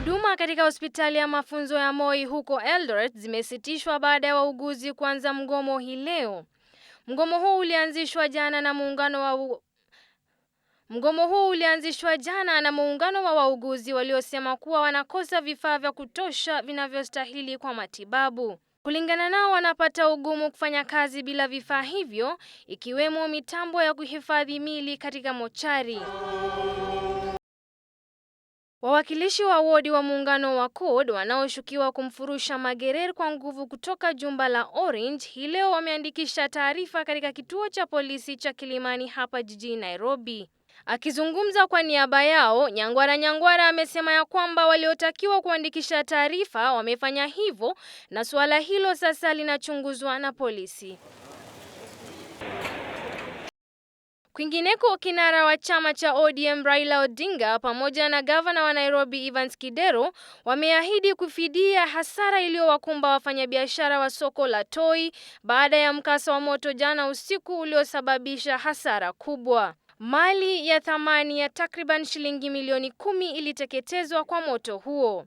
Huduma katika hospitali ya mafunzo ya Moi huko Eldoret zimesitishwa baada ya wauguzi kuanza mgomo hii leo. Mgomo huu ulianzishwa jana na muungano wa wauguzi waliosema kuwa wanakosa vifaa vya kutosha vinavyostahili kwa matibabu. Kulingana nao, wanapata ugumu kufanya kazi bila vifaa hivyo, ikiwemo mitambo ya kuhifadhi mili katika mochari. Wawakilishi wa wodi wa muungano wa CORD wanaoshukiwa kumfurusha Magerer kwa nguvu kutoka jumba la Orange hii leo wameandikisha taarifa katika kituo cha polisi cha Kilimani hapa jijini Nairobi. Akizungumza kwa niaba yao, Nyangwara amesema ya kwamba waliotakiwa kuandikisha taarifa wamefanya hivyo na suala hilo sasa linachunguzwa na polisi. Kwingineko, kinara wa chama cha ODM Raila Odinga pamoja na gavana wa Nairobi Evans Kidero wameahidi kufidia hasara iliyowakumba wafanyabiashara wa soko la Toi baada ya mkasa wa moto jana usiku uliosababisha hasara kubwa. Mali ya thamani ya takriban shilingi milioni 10 iliteketezwa kwa moto huo.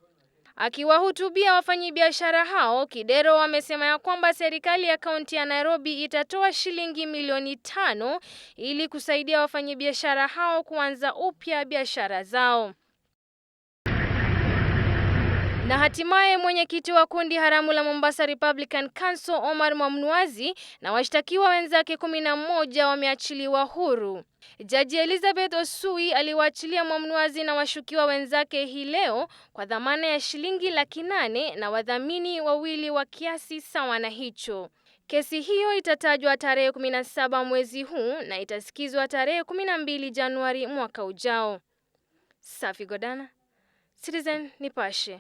Akiwahutubia wafanyabiashara hao, Kidero amesema ya kwamba serikali ya kaunti ya Nairobi itatoa shilingi milioni 5 ili kusaidia wafanyabiashara hao kuanza upya biashara zao. Na hatimaye mwenyekiti wa kundi haramu la Mombasa Republican Council Omar Mwamnwazi na washtakiwa wenzake 11 wameachiliwa huru. Jaji Elizabeth Osui aliwaachilia Mwamnwazi na washukiwa wenzake hii leo kwa dhamana ya shilingi 800,000 na wadhamini wawili wa kiasi sawa na hicho. Kesi hiyo itatajwa tarehe 17 mwezi huu na itasikizwa tarehe 12 Januari mwaka ujao. Safi Godana, Citizen Nipashe.